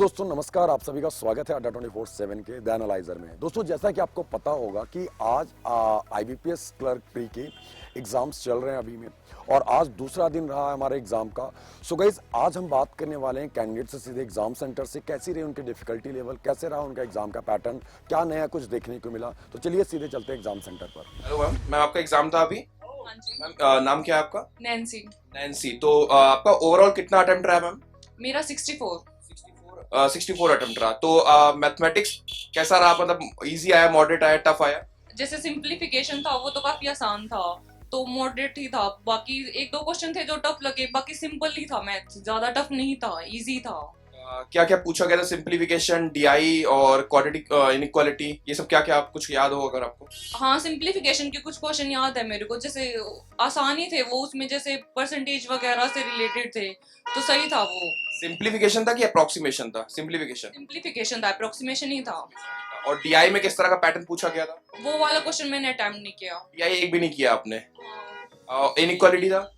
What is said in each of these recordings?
दोस्तों नमस्कार, आप सभी का स्वागत है अड्डा 24/7 के द एनालाइजर में। दोस्तों जैसा कि आपको पता होगा कि आज आईबीपीएस क्लर्क प्री के एग्जाम्स चल रहे हैं अभी में, और आज दूसरा दिन रहा है हमारे एग्जाम का। सो गाइस, आज हम बात करने वाले हैं कैंडिडेट से सीधे एग्जाम सेंटर से, कैसी रही उनकी डिफिकल्टी लेवल, कैसे रहा उनका एग्जाम का पैटर्न, क्या नया कुछ देखने को मिला। तो चलिए सीधे चलते हैं एग्जाम सेंटर पर। हेलो मैम, आपका एग्जाम था अभी। हाँ जी। मैम नाम क्या है आपका? नैन्सी। नैन्सी। तो आपका ओवरऑल कितना अटेम्प्ट रहा है मैम? मेरा 64। 64 अटेम्प्ट रहा। तो मैथमेटिक्स कैसा रहा? मतलब इजी आया, मॉडरेट आया, टफ आया? जैसे सिंप्लीफिकेशन था वो तो काफी आसान था, तो मॉडरेट ही था। बाकी एक दो क्वेश्चन थे जो टफ लगे, बाकी सिंपल ही था। मैथ ज्यादा टफ नहीं था, इजी था। क्या क्या पूछा गया था? सिंप्लीफिकेशन, डीआई और क्वाड्रेटिक इनइक्वालिटी, ये सब क्या क्या आप कुछ याद हो अगर आपको? हाँ, सिंप्लीफिकेशन के कुछ क्वेश्चन याद है मेरे को। जैसे आसान ही थे वो, उसमें जैसे परसेंटेज वगैरह से रिलेटेड थे, तो सही था वो। सिंप्लीफिकेशन था कि अप्रोक्सीमेशन था? सिंप्लीफिकेशन। सिंप्लीफिकेशन था, अप्रोक्सीमेशन ही था। और डीआई में किस तरह का पैटर्न पूछा गया था? वो वाला क्वेश्चन मैंने अटेम्प्ट नहीं किया। डीआई एक भी नहीं किया आपने? इनइक्वालिटी था?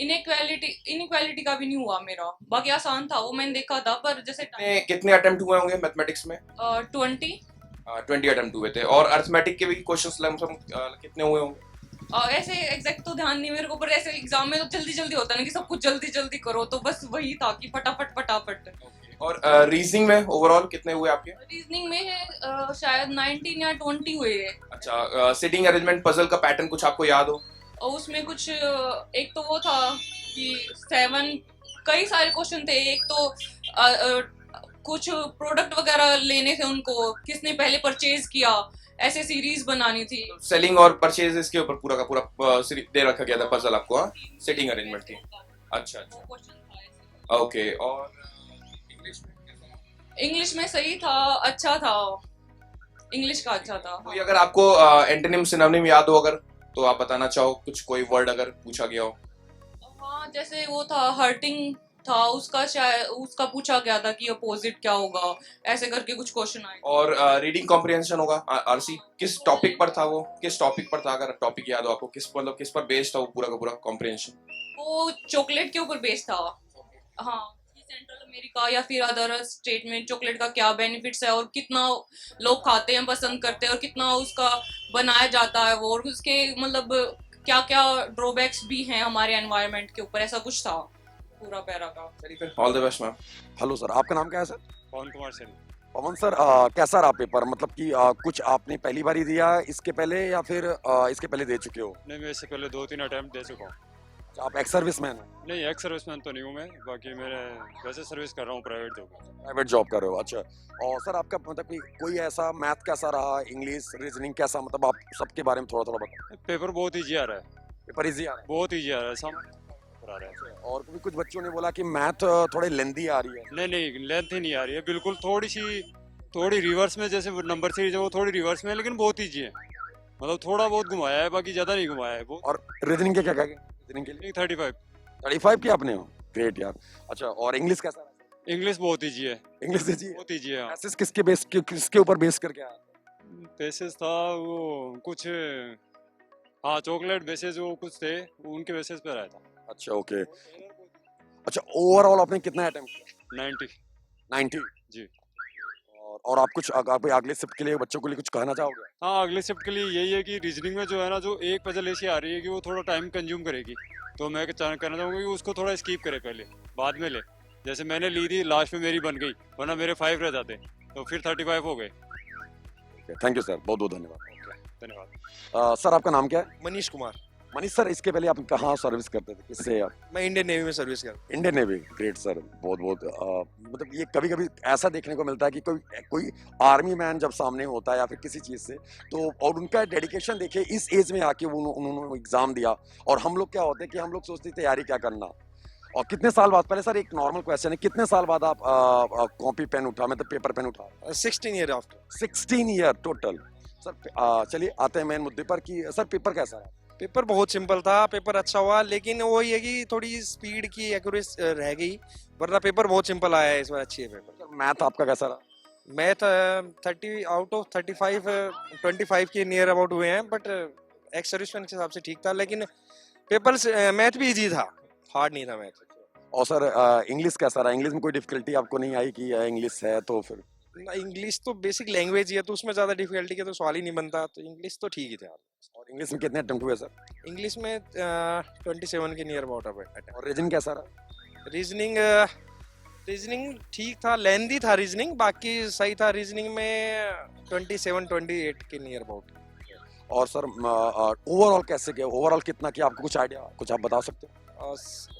इनइक्वालिटी का भी नहीं हुआ मेरा। बाकी आसान था वो, मैंने देखा था, पर जैसे कितने अटेम्प्ट हुए होंगे मैथमेटिक्स में? 20। 20 अटेम्प्ट हुए थे। और अर्थमेटिक के भी क्वेश्चंस लमसम कितने हुए होंगे? ऐसे एग्जैक्ट तो ध्यान नहीं मेरे को, पर ऐसे एग्जाम में तो जल्दी जल्दी होता है ना कि सब कुछ जल्दी जल्दी करो, तो बस वही था कि फटाफट फटाफट। और रीजनिंग में ओवरऑल कितने हुए आपके? रीजनिंग में शायद 19 या 20 हुए हैं। अच्छा, सिटिंग अरेंजमेंट पजल का पैटर्न कुछ आपको याद हो? और उसमें कुछ एक तो वो था कि 7, कई सारे क्वेश्चन थे। एक तो कुछ प्रोडक्ट वगैरह लेने थे उनको, किसने पहले परचेज किया, ऐसे सीरीज बनानी थी। सेलिंग और परचेज इसके ऊपर पूरा का पूरा दे रखा गया था पजल आपको? हाँ, सिटिंग अरेंजमेंट थी। अच्छा वो अच्छा, क्वेश्चन था। ओके। और इंग्लिश में कैसा रहा? इंग्लिश में सही था, अच्छा था। इंग्लिश का अच्छा था। कोई अगर आपको एंटोनिम सिनोनिम याद हो अगर, तो आप बताना चाहो कुछ, कोई वर्ड अगर पूछा गया हो। हाँ, जैसे वो था हर्टिंग था, उसका शायद उसका पूछा गया था कि अपोजिट क्या होगा, ऐसे करके कुछ क्वेश्चन आए। और रीडिंग कॉम्प्रिहेंशन होगा, आरसी। किस टॉपिक पर था वो? किस टॉपिक पर था अगर टॉपिक याद हो आपको? किस मतलब किस पर बेस्ड था वो पूरा का पूरा कॉम्प्रिहेंशन? वो चॉकलेट के ऊपर बेस्ड था। हाँ, कि सेंट्रल अमेरिका या फिर अदर स्टेट में चॉकलेट का क्या बेनिफिट्स है, और कितना लोग खाते हैं, पसंद करते हैं, और कितना उसका बनाया जाता है वो, और उसके मतलब क्या क्या ड्रॉबैक्स भी हैं हमारे एनवायरनमेंट के ऊपर, ऐसा कुछ था पूरा पैरा का। चलिए फिर, all the best ma'am. Hello sir, आपका नाम क्या है सर? पवन कुमार सिंह। पवन सर, कैसा रहा पेपर? मतलब कि कुछ आपने पहली बार ही दिया इसके पहले, या फिर इसके पहले दे चुके हो? नहीं, मैं इससे पहले 2-3 अटैम्प्ट दे चुका हूँ। अच्छा, आप एक्स सर्विसमैन हो? नहीं, एक्स सर्विसमैन तो नहीं हूँ मैं, बाकी मेरे वैसे सर्विस कर रहा हूँ प्राइवेट जॉब में। प्राइवेट जॉब कर रहे हो, अच्छा। और सर आपका मतलब कि कोई ऐसा मैथ कैसा रहा, इंग्लिश रीजनिंग कैसा, मतलब आप सबके बारे में थोड़ा थोड़ा बताओ। पेपर बहुत ईजी आ रहा है, पेपर इजी आ रहा बहुत ईजी आ रहा है, समझ आ रहा है। है? और भी कुछ बच्चों ने बोला कि मैथ थोड़ी लेंदी आ रही है। नहीं नहीं, लेंथ ही नहीं आ रही है बिल्कुल, थोड़ी रिवर्स में, जैसे वो नंबर सीरीज है वो थोड़ी रिवर्स में है, लेकिन बहुत ईजी है। मतलब थोड़ा बहुत घुमाया है, बाकी ज़्यादा नहीं घुमाया है वो। और रीजनिंग के क्या क्या रीजनिंग के लिए 35। 35 की आपने हो? ग्रेट यार। अच्छा, और इंग्लिश कैसा रहा? इंग्लिश बहुत ईजी है, इंग्लिश इजी है? बहुत ईजी है। मैसेज किसके ऊपर बेस करके आया? बेसिस था वो कुछ, हाँ चॉकलेट बेसिस वो कुछ थे, उनके बेसिस पे आया था। अच्छा, ओके। अच्छा, ओवरऑल आपने कितना अटेम्प्ट किया? 90। 90 जी। और आप कुछ अगले शिफ्ट के लिए बच्चों के लिए कुछ कहना चाहोगे? हाँ, अगले शिफ्ट के लिए यही है कि रीजनिंग में जो है ना, जो एक पजल ऐसी आ रही है कि वो थोड़ा टाइम कंज्यूम करेगी, तो मैं कहना चाहूँगा कि उसको थोड़ा स्कीप करे पहले, बाद में ले। जैसे मैंने ली थी, लास्ट में मेरी बन गई, वरना मेरे 5 रह जाते, तो फिर 35 हो गए। थैंक यू सर, बहुत बहुत धन्यवाद। धन्यवाद। सर आपका नाम क्या है? मनीष कुमार। मनीष सर, इसके पहले आप कहाँ सर्विस करते थे, किससे आप? मैं इंडियन नेवी में सर्विस कर। इंडियन नेवी, ग्रेट सर, बहुत बहुत मतलब ये कभी कभी ऐसा देखने को मिलता है कि कोई कोई आर्मी मैन जब सामने होता है या फिर किसी चीज़ से, तो और उनका डेडिकेशन देखिए, इस एज में आके उन्होंने एग्जाम दिया, और हम लोग क्या होते हैं कि हम लोग सोचते हैं तैयारी क्या करना। और कितने साल बाद, पहले सर एक नॉर्मल क्वेश्चन है, कितने साल बाद आप कॉपी पेन उठा, मतलब पेपर पेन उठा? 16 year after. 16 year total. Sir चलिए आते हैं मेन मुद्दे पर कि सर पेपर कैसा है? पेपर बहुत सिंपल था, पेपर अच्छा हुआ, लेकिन वही है कि थोड़ी स्पीड की एक्यूरेसी रह गई, वरना पेपर बहुत सिंपल आया है इस बार, अच्छी है पेपर। मैथ आपका कैसा रहा? मैथ 30 आउट ऑफ 35 25 के नियर अबाउट हुए हैं, बट एक्स सर्विसमैन के हिसाब से ठीक था, लेकिन पेपर मैथ भी इजी था, हार्ड नहीं था मैथ। और सर इंग्लिश कैसा रहा? इंग्लिश में कोई डिफिकल्टी आपको नहीं आई कि इंग्लिश है तो फिर? ना, इंग्लिश तो बेसिक लैंग्वेज ही है, तो उसमें ज़्यादा डिफिकल्टी के तो सवाल ही नहीं बनता, तो इंग्लिश तो ठीक ही था। और इंग्लिश में कितने अटेम्प्ट हुए सर? इंग्लिश में 27 के नियर अबाउट अटेम्प्ट। और रीजनिंग कैसा रहा? रीजनिंग रीजनिंग ठीक था, लेंदी था रीजनिंग, बाकी सही था। रीजनिंग में 27-28 के नियर अबाउट। और सर ओवरऑल कैसे गए? ओवरऑल कितना किया आपको कुछ आइडिया, कुछ आप बता सकते हो?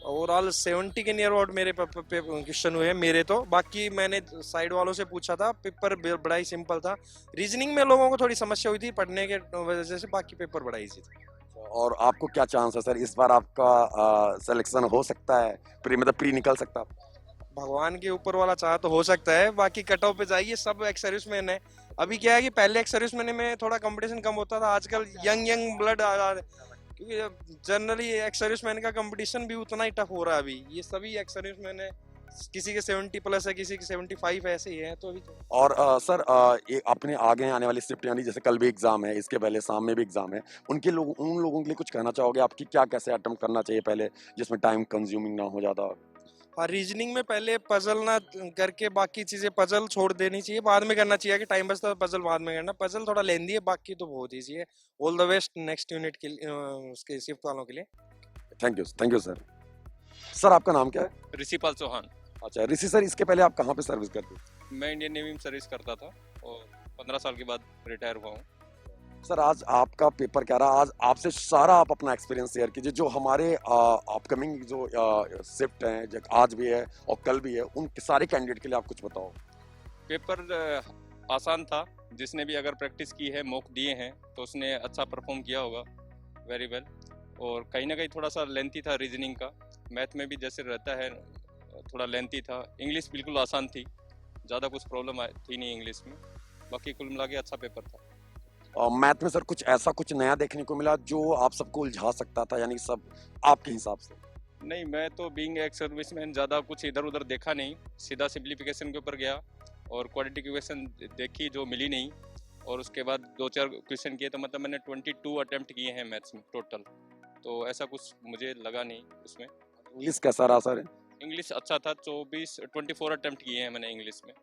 ओवरऑल 70 के नियर अबाउट मेरे क्वेश्चन हुए हैं मेरे तो। बाकी मैंने साइड वालों से पूछा था, पेपर बड़ा ही सिंपल था। रीजनिंग में लोगों को थोड़ी समस्या हुई थी पढ़ने के वजह से, बाकी पेपर बड़ा इजी था। और आपको क्या चांस है सर, इस बार आपका सिलेक्शन हो सकता है, मतलब प्री निकल सकता है? भगवान के ऊपर वाला चाह तो हो सकता है, बाकी कट ऑफ पे जाइए। सब एक्स सर्विसमैन है। अभी क्या है कि पहले एक्स सर्विसमैन में थोड़ा कंपटीशन कम होता था, आजकल यंग ब्लड आ रहा है, क्योंकि जनरली एक्स सर्विसमैन का कंपटीशन भी उतना ही टफ हो रहा है अभी। ये सभी एक्स सर्विसमैन है, किसी के 70 प्लस है, किसी के 75 ऐसे ही है, तो अभी तो। और सर ये अपने आगे आने वाली शिफ्ट, यानी जैसे कल भी एग्जाम है, इसके पहले शाम में भी एग्जाम है, उन लोगों के लिए कुछ कहना चाहोगे आपकी, क्या कैसे अटेम्प्ट करना चाहिए पहले, जिसमें टाइम कंज्यूमिंग ना हो ज्यादा? हाँ, रीजनिंग में पहले पजल ना करके बाकी चीजें पजल छोड़ देनी चाहिए, बाद में करना चाहिए कि टाइम बचता है पजल बाद में करना। पजल थोड़ा लेंदी है, बाकी तो बहुत ईजी है। All the best next unit के लिए, उसके शिफ्ट वालों के लिए। Thank you sir. सर आपका नाम क्या है? ऋषिपाल चौहान। अच्छा ऋषि सर, इसके पहले आप कहाँ पे सर्विस करते थे? मैं इंडियन नेवी में सर्विस करता था और 15 साल के बाद रिटायर हुआ हूँ। सर आज आपका पेपर क्या रहा? आज आपसे सारा आप अपना एक्सपीरियंस शेयर कीजिए, जो हमारे अपकमिंग जो शिफ्ट हैं, जो आज भी है और कल भी है, उन सारे कैंडिडेट के लिए आप कुछ बताओ। पेपर आसान था, जिसने भी अगर प्रैक्टिस की है, मॉक दिए हैं, तो उसने अच्छा परफॉर्म किया होगा, वेरी वेल। और कहीं ना कहीं थोड़ा सा लेंथी था रीजनिंग का। मैथ में भी जैसे रहता है थोड़ा लेंथी था। इंग्लिश बिल्कुल आसान थी, ज़्यादा कुछ प्रॉब्लम थी नहीं इंग्लिश में। बाकी कुल मिला के अच्छा पेपर था। मैथ में सर कुछ ऐसा कुछ नया देखने को मिला जो आप सबको उलझा सकता था, यानी सब आपके हिसाब से? नहीं, मैं तो बीइंग एक्स सर्विसमैन ज़्यादा कुछ इधर उधर देखा नहीं, सीधा सिंप्लीफिकेशन के ऊपर गया और क्वाड्रेटिक इक्वेशन देखी जो मिली नहीं, और उसके बाद 2-4 क्वेश्चन किए, तो मतलब मैंने 22 अटेम्प्ट किए हैं मैथ्स में टोटल, तो ऐसा कुछ मुझे लगा नहीं उसमें। इंग्लिश कैसा रहा सर? इंग्लिश अच्छा था, 24 अटेम्प्ट किए हैं मैंने इंग्लिश में।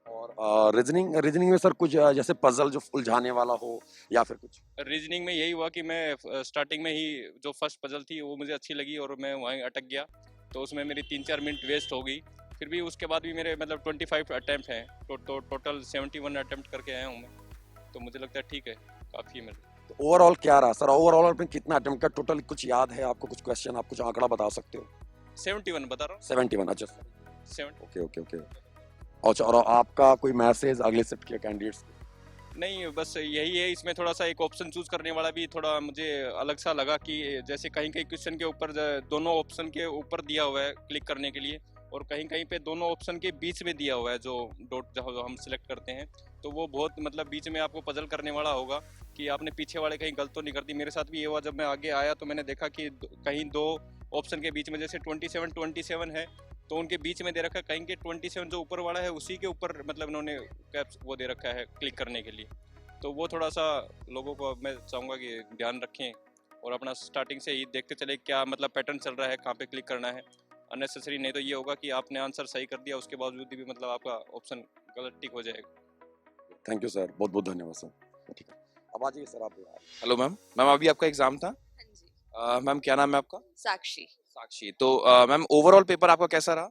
और रीजनिंग में सर कुछ जैसे पजल जो उलझाने वाला हो या फिर कुछ? रीजनिंग में यही हुआ कि मैं स्टार्टिंग में ही जो फर्स्ट पजल थी वो मुझे अच्छी लगी और मैं वहीं अटक गया, तो उसमें मेरी 3-4 मिनट वेस्ट हो गई। फिर भी उसके बाद भी मेरे मतलब 25 अटैम्प्ट हैं, तो टोटल 71 अटैम्प्ट करके आया हूँ मैं, तो मुझे लगता है ठीक है, काफ़ी है मेरे। तो ओवरऑल क्या रहा सर? ओवरऑल में कितना अटेम्प्ट का टोटल कुछ याद है आपको? कुछ क्वेश्चन आप कुछ आंकड़ा बता सकते हो? 71 बता रहा हूँ। 71। अच्छा 70। ओके। अच्छा, और आपका कोई मैसेज अगले शिफ्ट के कैंडिडेट्स? नहीं, बस यही है। इसमें थोड़ा सा एक ऑप्शन चूज करने वाला भी थोड़ा मुझे अलग सा लगा कि जैसे कहीं कहीं क्वेश्चन के ऊपर दोनों ऑप्शन के ऊपर दिया हुआ है क्लिक करने के लिए, और कहीं कहीं पे दोनों ऑप्शन के बीच में दिया हुआ है जो डॉट जो हम सिलेक्ट करते हैं, तो वो बहुत मतलब बीच में आपको पजल करने वाला होगा कि आपने पीछे वाले कहीं गलत तो नहीं कर दी। मेरे साथ भी ये हुआ, जब मैं आगे आया तो मैंने देखा कि कहीं दो ऑप्शन के बीच में जैसे 27 है, तो उनके बीच में दे रखा है कहीं के 27 जो ऊपर वाला है उसी के ऊपर मतलब इन्होंने कैप्स वो दे रखा है क्लिक करने के लिए। तो वो थोड़ा सा लोगों को मैं चाहूँगा कि ध्यान रखें और अपना स्टार्टिंग से ही देखते चले क्या मतलब पैटर्न चल रहा है, कहाँ पे क्लिक करना है। अननेसेसरी नहीं तो ये होगा कि आपने आंसर सही कर दिया, उसके बावजूद भी मतलब आपका ऑप्शन गलत टिक हो जाएगा। थैंक यू सर, बहुत बहुत धन्यवाद सर। ठीक है, अब आ जाइए सर आप। Hello ma'am. मैम अभी आपका एग्जाम था। हाँ जी। मैम क्या नाम है आपका? साक्षी। साक्षी। तो मैम ओवरऑल पेपर आपका कैसा रहा?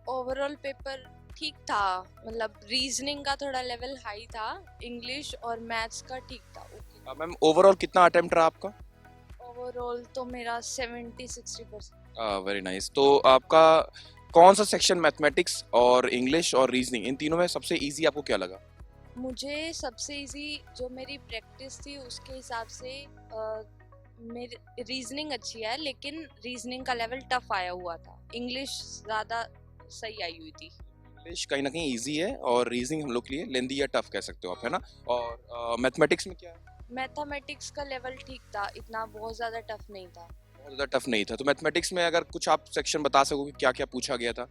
ओवरऑल पेपर ठीक था, मतलब रीजनिंग का थोड़ा लेवल हाई था, इंग्लिश और मैथ्स का ठीक था, ओके। मैम ओवरऑल कितना अटेम्प्ट रहा आपका? ओवरऑल तो मेरा 70-60%। Very nice. तो आपका कौन सा सेक्शन मैथमेटिक्स और इंग्लिश और रीजनिंग इन तीनों में सबसे इजी आपको क्या लगा? मुझे सबसे इजी जो मेरी प्रैक्टिस थी उसके हिसाब से मेरी रीजनिंग अच्छी है, लेकिन रीजनिंग का लेवल टफ आया हुआ था। इंग्लिश ज़्यादा सही आई हुई थी। इंग्लिश कहीं ना कहीं इजी है और रीजनिंग हम लोग के लिए लेंदी या टफ कह सकते हो आप, है ना? और मैथमेटिक्स में क्या है? मैथमेटिक्स का लेवल ठीक था, इतना बहुत ज़्यादा टफ नहीं था। बहुत ज़्यादा टफ नहीं था। तो मैथमेटिक्स में अगर कुछ आप सेक्शन बता सको कि क्या क्या पूछा गया था?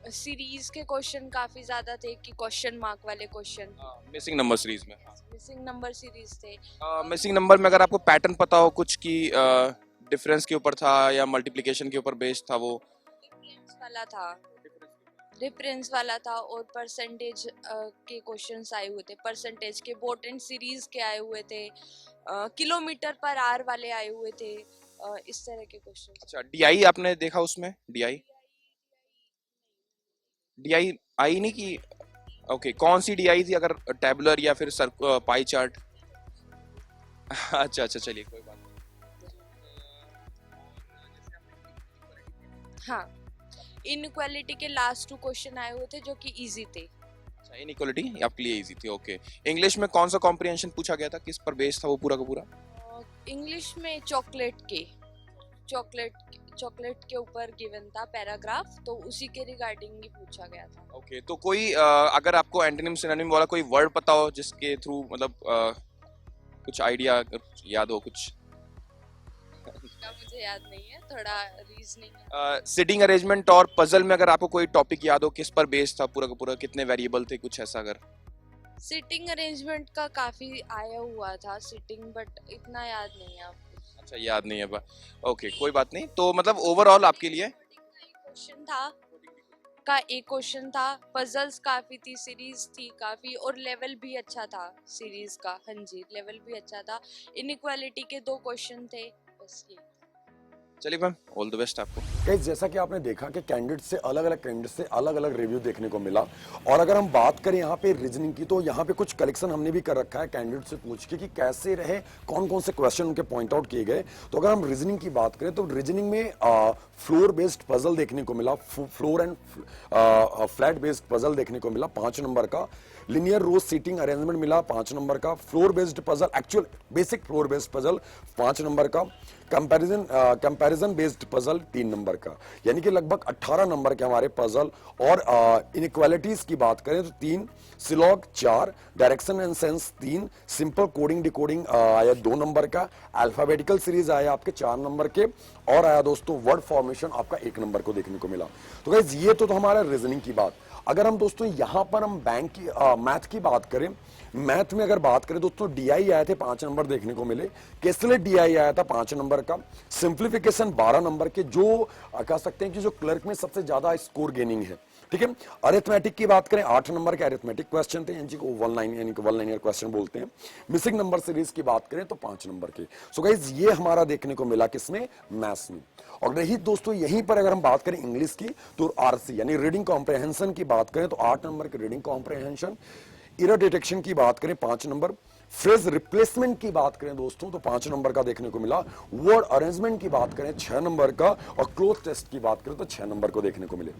सीरीज के क्वेश्चन काफ़ी ज़्यादा थे कि क्वेश्चन मार्क वाले क्वेश्चन, मिसिंग नंबर सीरीज में। मिसिंग नंबर सीरीज थे। मिसिंग नंबर में अगर आपको पैटर्न पता हो कुछ कि डिफरेंस के ऊपर था या मल्टीप्लिकेशन के ऊपर बेस्ड था वो? वाला था, डिफरेंस वाला था और परसेंटेज के क्वेश्चंस आए हुए थे, परसेंटेज के, बोट एंड सीरीज के आए हुए थे, किलोमीटर पर आर वाले आए हुए थे, इस तरह के क्वेश्चंस। अच्छा, डीआई आपने देखा उसमें? डीआई डीआई आई नहीं कि ओके, कौन सी डीआई थी, अगर टेबुलर या फिर सर पाई चार्ट? अच्छा अच्छा, चलिए कोई बात नहीं। हाँ, इनइक्वालिटी के लास्ट 2 क्वेश्चन आए हुए थे जो कि इजी थे। अच्छा, इनइक्वालिटी आपके लिए इजी थी, ओके। इंग्लिश में कौन सा कॉम्प्रिहेंशन पूछा गया था, किस पर बेस्ड था वो पूरा का पूरा? इंग्लिश में चॉकलेट के ऊपर गिवन था पैराग्राफ, तो उसी के रिगार्डिंग ही पूछा गया था। ओके, तो कोई अगर आपको एंटोनिम सिनोनिम वाला कोई वर्ड पता हो जिसके थ्रू मतलब कुछ आइडिया याद हो कुछ? इसका मुझे याद नहीं है, थोड़ा रीजनिंग। सिटिंग अरेंजमेंट और पजल में अगर आपको कोई टॉपिक याद हो, किस पर बेस्ड था पूरा का पूरा, कितने वेरिएबल थे, कुछ ऐसा अगर? सिटिंग अरेंजमेंट का काफी आया हुआ था सिटिंग, बट इतना याद नहीं है आपको। अच्छा, याद नहीं है। ओके, कोई बात नहीं। तो मतलब ओवरऑल आपके लिए एक क्वेश्चन था, पजल्स काफी थी, सीरीज थी काफी, और लेवल भी अच्छा था सीरीज का। हाँ जी, लेवल भी अच्छा था। इनइक्वालिटी के 2 क्वेश्चन थे, बस ये। चलिए मैम, ऑल द बेस्ट आपको। गाइस, जैसा कि आपने देखा कि कैंडिडेट से अलग अलग रिव्यू देखने को मिला। और अगर हम बात करें यहाँ पे रीजनिंग की, तो यहाँ पे कुछ कलेक्शन हमने भी कर रखा है कैंडिडेट से पूछ के कि कैसे रहे, कौन कौन से क्वेश्चन उनके पॉइंट आउट किए गए। तो अगर हम रीजनिंग की बात करें तो रीजनिंग में फ्लोर बेस्ड पजल देखने को मिला, floor and flat based puzzle देखने को मिला 5 नंबर का। लिनियर रोज सीटिंग अरेंजमेंट मिला 5 नंबर का। Floor based puzzle, actual basic floor based puzzle 5 number का। कंपैरिजन बेस्ड पजल 3 नंबर का। यानी कि लगभग 18 नंबर के हमारे पजल। और इनइक्वालिटीज की बात करें तो 3, सिलॉग 4, direction and sense 3, simple coding decoding आया 2 नंबर का। अल्फाबेटिकल सीरीज आया आपके 4 नंबर के। और आया दोस्तों वर्ड फॉर्मेशन आपका 1 नंबर को देखने को मिला। तो गाइस, ये तो हमारा रीजनिंग की बात। अगर हम दोस्तों यहां पर हम मैथ की बात करें, मैथ में अगर बात करें दोस्तों, डीआई आए थे 5 नंबर देखने को मिले। कैसलेट डीआई आया था 5 नंबर का। सिंप्लीफिकेशन 12 नंबर के, जो कह सकते हैं कि जो क्लर्क में सबसे ज्यादा स्कोर गेनिंग है। ठीक है। अरिथमेटिक की बात करें, 8 नंबर के अरिथमेटिक क्वेश्चन थे, जिनको वन लाइनर क्वेश्चन बोलते हैं। मिसिंग नंबर सीरीज की बात करें तो 5 नंबर के। सो गाइस, ये हमारा देखने को मिला किसमें, मैथ्स में। और रही दोस्तों यहीं पर अगर हम बात करें इंग्लिश की, तो आरसी यानी रीडिंग कॉम्प्रहेंशन की बात करें तो 8 नंबर के रीडिंग कॉम्प्रहेंशन। एरर डिटेक्शन की बात करें 5 नंबर। फ्रेज रिप्लेसमेंट की बात करें दोस्तों तो 5 नंबर का देखने को मिला। वर्ड अरेंजमेंट की बात करें 6 नंबर का। और क्लोज टेस्ट की बात करें तो 6 नंबर को देखने को मिले।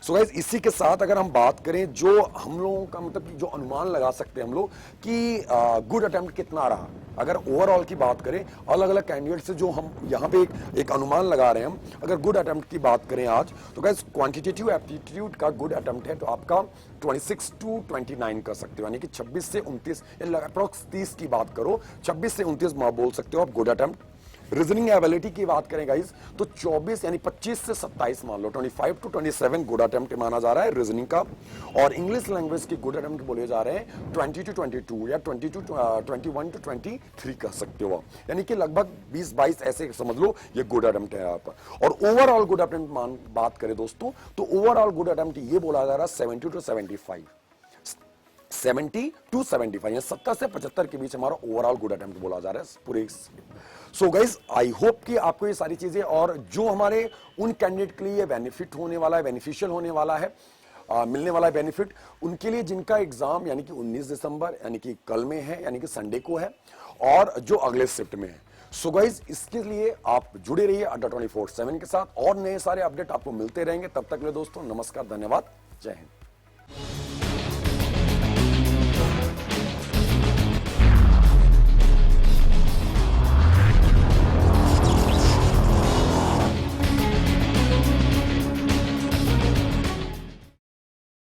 सो गाइस, इसी के साथ अगर हम बात करें, जो हम लोगों का मतलब जो अनुमान लगा सकते हैं हम लोग कि गुड अटेम्प्ट कितना रहा, अगर ओवरऑल की बात करें अलग अलग कैंडिडेट से, जो हम यहाँ पे एक अनुमान लगा रहे हैं हम, अगर गुड अटेम्प्ट की बात करें आज, तो गाइस क्वांटिटेटिव एप्टीट्यूड का गुड अटेम्प्ट है तो आपका 26 to 29 कर सकते हो, यानी कि 26 से 29, अप्रोक्स 30 की बात करो, 26 से 29 बोल सकते हो आप गुड अटेम्प्ट। रीजनिंग एबिलिटी की बात करें गाइस तो 24 यानी 25 से 27 मान लो, 25 to 27 गुड अटेम्प्ट माना जा रहा है रीजनिंग का। और इंग्लिश लैंग्वेज की गुड अटेम्प्ट बोले जा रहे हैं 20 to 22 या 21 to 23 कह सकते हो आप, यानी कि लगभग 20-22 ऐसे समझ लो ये गुड अटेम्प्ट है यहाँ पर। और ओवरऑल गुड अटेम्प्ट बात करें दोस्तों तो ओवरऑल गुड अटेम्प्ट ये बोला जा रहा है 70 to 75, 70 to 75 या 70 से 75 के बीच हमारा ओवरऑल गुड अटेम्प्ट बोला जा रहा है पूरे। सो गाइस, आई होप कि आपको ये सारी चीजें और जो हमारे उन कैंडिडेट के लिए बेनिफिट होने वाला है, बेनिफिशियल होने वाला है, मिलने वाला है बेनिफिट, उनके लिए जिनका एग्जाम यानी कि 19 दिसंबर यानी कि कल में है, यानी कि संडे को है, और जो अगले शिफ्ट में है। सो गाइस, इसके लिए आप जुड़े रहिए अड्डा 24/7 के साथ, और नए सारे अपडेट आपको मिलते रहेंगे। तब तक के लिए दोस्तों नमस्कार, धन्यवाद, जय हिंद।